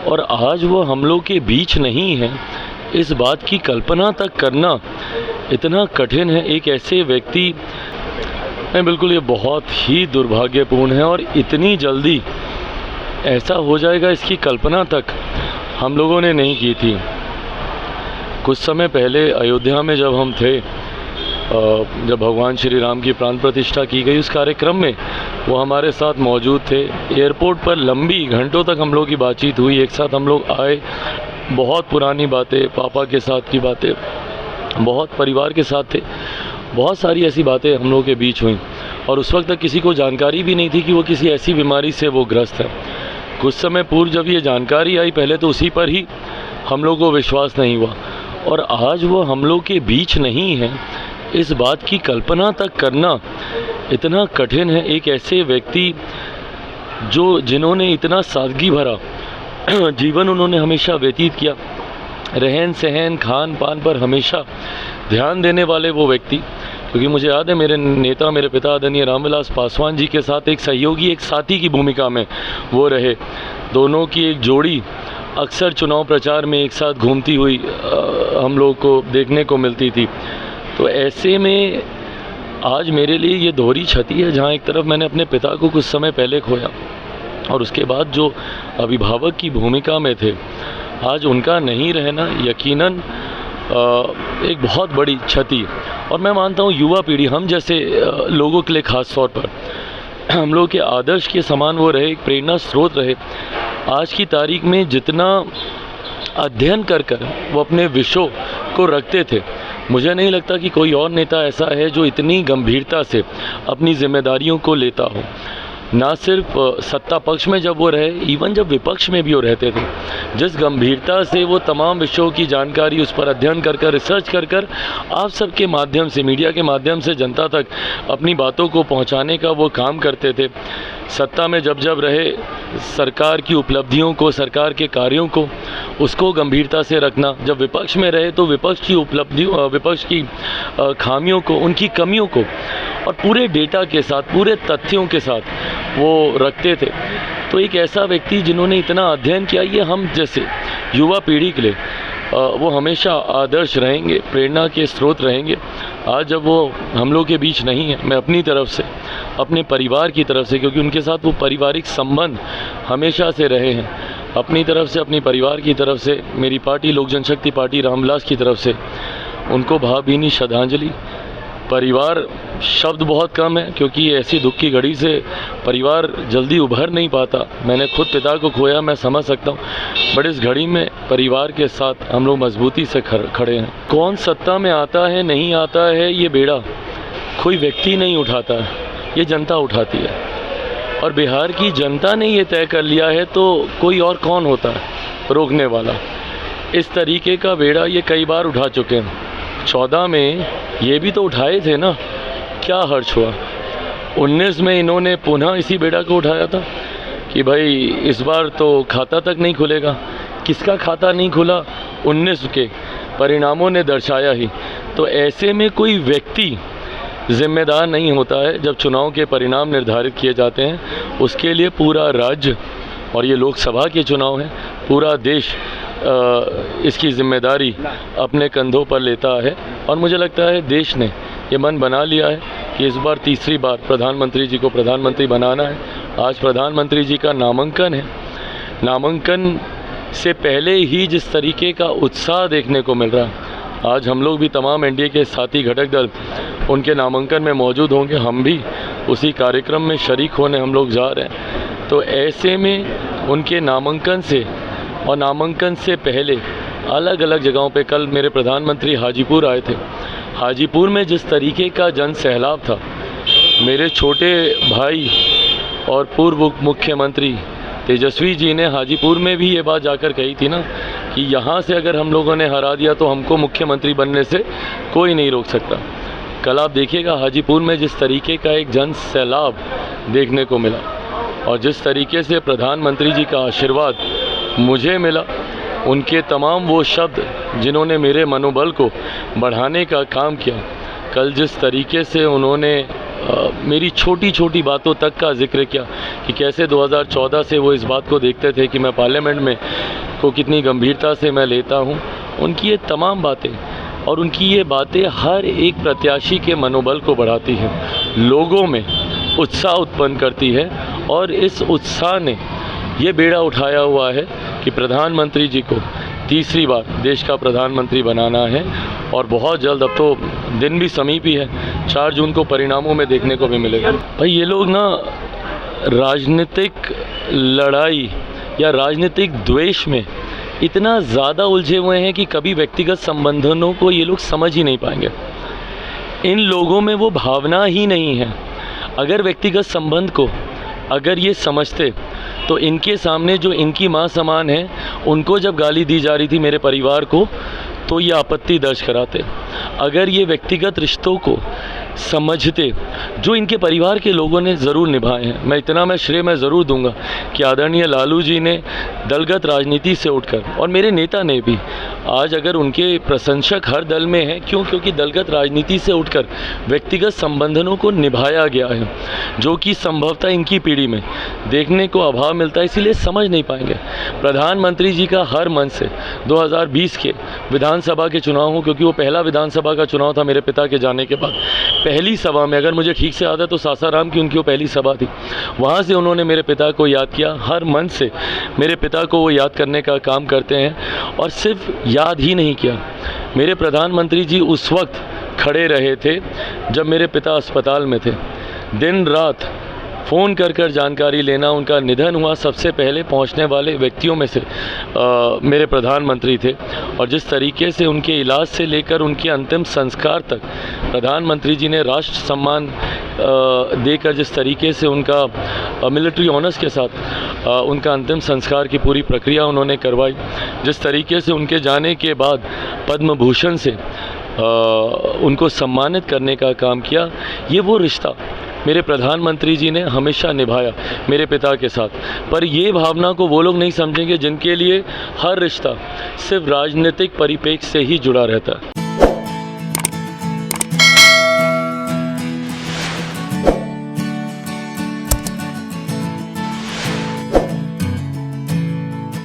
और आज वो हम लोग के बीच नहीं है, इस बात की कल्पना तक करना इतना कठिन है। एक ऐसे व्यक्ति नहीं, बिल्कुल ये बहुत ही दुर्भाग्यपूर्ण है और इतनी जल्दी ऐसा हो जाएगा इसकी कल्पना तक हम लोगों ने नहीं की थी। कुछ समय पहले अयोध्या में जब हम थे, जब भगवान श्री राम की प्राण प्रतिष्ठा की गई, उस कार्यक्रम में वो हमारे साथ मौजूद थे। एयरपोर्ट पर लंबी घंटों तक हम लोग की बातचीत हुई, एक साथ हम लोग आए, बहुत पुरानी बातें, पापा के साथ की बातें, बहुत परिवार के साथ थे, बहुत सारी ऐसी बातें हम लोगों के बीच हुई। और उस वक्त तक किसी को जानकारी भी नहीं थी कि वो किसी ऐसी बीमारी से वो ग्रस्त है। कुछ समय पूर्व जब ये जानकारी आई, पहले तो उसी पर ही हम लोग को विश्वास नहीं हुआ, और आज वो हम लोग के बीच नहीं है, इस बात की कल्पना तक करना इतना कठिन है। एक ऐसे व्यक्ति जिन्होंने इतना सादगी भरा जीवन उन्होंने हमेशा व्यतीत किया, रहन सहन खान पान पर हमेशा ध्यान देने वाले वो व्यक्ति, क्योंकि मुझे याद है मेरे नेता, मेरे पिता आदरणीय रामविलास पासवान जी के साथ एक सहयोगी, एक साथी की भूमिका में वो रहे। दोनों की एक जोड़ी अक्सर चुनाव प्रचार में एक साथ घूमती हुई हम लोग को देखने को मिलती थी। तो ऐसे में आज मेरे लिए ये दोहरी क्षति है, जहाँ एक तरफ मैंने अपने पिता को कुछ समय पहले खोया और उसके बाद जो अभिभावक की भूमिका में थे, आज उनका नहीं रहना यकीनन एक बहुत बड़ी क्षति। और मैं मानता हूँ युवा पीढ़ी, हम जैसे लोगों के लिए ख़ास तौर पर हम लोग के आदर्श के समान वो रहे, एक प्रेरणा स्रोत रहे। आज की तारीख में जितना अध्ययन कर वो अपने विषयों को रखते थे, मुझे नहीं लगता कि कोई और नेता ऐसा है जो इतनी गंभीरता से अपनी जिम्मेदारियों को लेता हो। ना सिर्फ सत्ता पक्ष में जब वो रहे, इवन जब विपक्ष में भी वो रहते थे, जिस गंभीरता से वो तमाम विषयों की जानकारी उस पर अध्ययन कर रिसर्च कर आप सबके माध्यम से, मीडिया के माध्यम से जनता तक अपनी बातों को पहुंचाने का वो काम करते थे। सत्ता में जब रहे, सरकार की उपलब्धियों को, सरकार के कार्यों को, उसको गंभीरता से रखना। जब विपक्ष में रहे तो विपक्ष की उपलब्धियों, विपक्ष की खामियों को, उनकी कमियों को और पूरे डेटा के साथ, पूरे तथ्यों के साथ वो रखते थे। तो एक ऐसा व्यक्ति जिन्होंने इतना अध्ययन किया, ये हम जैसे युवा पीढ़ी के लिए वो हमेशा आदर्श रहेंगे, प्रेरणा के स्रोत रहेंगे। आज जब वो हम लोग के बीच नहीं है, मैं अपनी तरफ से, अपने परिवार की तरफ से, क्योंकि उनके साथ वो पारिवारिक संबंध हमेशा से रहे हैं, अपनी तरफ से, अपनी परिवार की तरफ से, मेरी पार्टी लोक जनशक्ति पार्टी रामविलास की तरफ से उनको भावभीनी श्रद्धांजलि। परिवार शब्द बहुत कम है, क्योंकि ऐसी दुख की घड़ी से परिवार जल्दी उभर नहीं पाता। मैंने खुद पिता को खोया, मैं समझ सकता हूँ, बट इस घड़ी में परिवार के साथ हम लोग मजबूती से खड़े हैं। कौन सत्ता में आता है नहीं आता है, ये बेड़ा कोई व्यक्ति नहीं उठाता है, ये जनता उठाती है। और बिहार की जनता ने ये तय कर लिया है, तो कोई और कौन होता है रोकने वाला। इस तरीके का बेड़ा ये कई बार उठा चुके हैं। 14 में ये भी तो उठाए थे ना, क्या हर्ष हुआ। 19 में इन्होंने पुनः इसी बेड़ा को उठाया था कि भाई इस बार तो खाता तक नहीं खुलेगा। किसका खाता नहीं खुला? 19 के परिणामों ने दर्शाया ही। तो ऐसे में कोई व्यक्ति जिम्मेदार नहीं होता है। जब चुनाव के परिणाम निर्धारित किए जाते हैं, उसके लिए पूरा राज्य, और ये लोकसभा के चुनाव हैं, पूरा देश इसकी जिम्मेदारी अपने कंधों पर लेता है। और मुझे लगता है देश ने ये मन बना लिया है कि इस बार तीसरी बार प्रधानमंत्री जी को प्रधानमंत्री बनाना है। आज प्रधानमंत्री जी का नामांकन है। नामांकन से पहले ही जिस तरीके का उत्साह देखने को मिल रहा है, आज हम लोग भी, तमाम एनडीए के साथी घटक दल उनके नामांकन में मौजूद होंगे। हम भी उसी कार्यक्रम में शरीक होने हम लोग जा रहे हैं। तो ऐसे में उनके नामांकन से और नामांकन से पहले अलग अलग जगहों पे, कल मेरे प्रधानमंत्री हाजीपुर आए थे। हाजीपुर में जिस तरीके का जन सैलाब था, मेरे छोटे भाई और पूर्व मुख्यमंत्री तेजस्वी जी ने हाजीपुर में भी ये बात जाकर कही थी ना कि यहाँ से अगर हम लोगों ने हरा दिया तो हमको मुख्यमंत्री बनने से कोई नहीं रोक सकता। कल आप देखिएगा हाजीपुर में जिस तरीके का एक जन सैलाब देखने को मिला और जिस तरीके से प्रधानमंत्री जी का आशीर्वाद मुझे मिला, उनके तमाम वो शब्द जिन्होंने मेरे मनोबल को बढ़ाने का काम किया। कल जिस तरीके से उन्होंने मेरी छोटी छोटी बातों तक का जिक्र किया कि कैसे 2014 से वो इस बात को देखते थे कि मैं पार्लियामेंट में को कितनी गंभीरता से मैं लेता हूँ। उनकी ये तमाम बातें और उनकी ये बातें हर एक प्रत्याशी के मनोबल को बढ़ाती हैं, लोगों में उत्साह उत्पन्न करती है और इस उत्साह ने ये बेड़ा उठाया हुआ है कि प्रधानमंत्री जी को तीसरी बार देश का प्रधानमंत्री बनाना है और बहुत जल्द, अब तो दिन भी समीप ही है, 4 जून को परिणामों में देखने को भी मिलेगा। भाई ये लोग ना राजनीतिक लड़ाई या राजनीतिक द्वेष में इतना ज़्यादा उलझे हुए हैं कि कभी व्यक्तिगत संबंधों को ये लोग समझ ही नहीं पाएंगे। इन लोगों में वो भावना ही नहीं है। अगर व्यक्तिगत संबंध को अगर ये समझते तो इनके सामने जो इनकी माँ समान है उनको जब गाली दी जा रही थी मेरे परिवार को, तो ये आपत्ति दर्ज कराते। अगर ये व्यक्तिगत रिश्तों को समझते जो इनके परिवार के लोगों ने ज़रूर निभाए हैं, मैं श्रेय मैं ज़रूर दूंगा कि आदरणीय लालू जी ने दलगत राजनीति से उठकर, और मेरे नेता ने भी, आज अगर उनके प्रशंसक हर दल में हैं, क्योंकि दलगत राजनीति से उठकर व्यक्तिगत संबंधों को निभाया गया है, जो कि संभवतः इनकी पीढ़ी में देखने को अभाव मिलता है, इसीलिए समझ नहीं पाएंगे। प्रधानमंत्री जी का हर मन से 2020 के विधानसभा के चुनाव हो, क्योंकि वो पहला विधानसभा का चुनाव था मेरे पिता के जाने के बाद। पहली सभा में, अगर मुझे ठीक से याद है तो सासाराम की उनकी वो पहली सभा थी, वहाँ से उन्होंने मेरे पिता को याद किया। हर मन से मेरे पिता को वो याद करने का काम करते हैं, और सिर्फ याद ही नहीं किया, मेरे प्रधानमंत्री जी उस वक्त खड़े रहे थे जब मेरे पिता अस्पताल में थे। दिन रात फ़ोन कर जानकारी लेना, उनका निधन हुआ, सबसे पहले पहुंचने वाले व्यक्तियों में से मेरे प्रधानमंत्री थे। और जिस तरीके से उनके इलाज से लेकर उनके अंतिम संस्कार तक प्रधानमंत्री जी ने राष्ट्र सम्मान देकर जिस तरीके से उनका मिलिट्री ऑनर्स के साथ उनका अंतिम संस्कार की पूरी प्रक्रिया उन्होंने करवाई, जिस तरीके से उनके जाने के बाद पद्म भूषण से उनको सम्मानित करने का काम किया, ये वो रिश्ता मेरे प्रधानमंत्री जी ने हमेशा निभाया मेरे पिता के साथ। पर ये भावना को वो लोग नहीं समझेंगे जिनके लिए हर रिश्ता सिर्फ राजनीतिक परिप्रेक्ष्य से ही जुड़ा रहता है।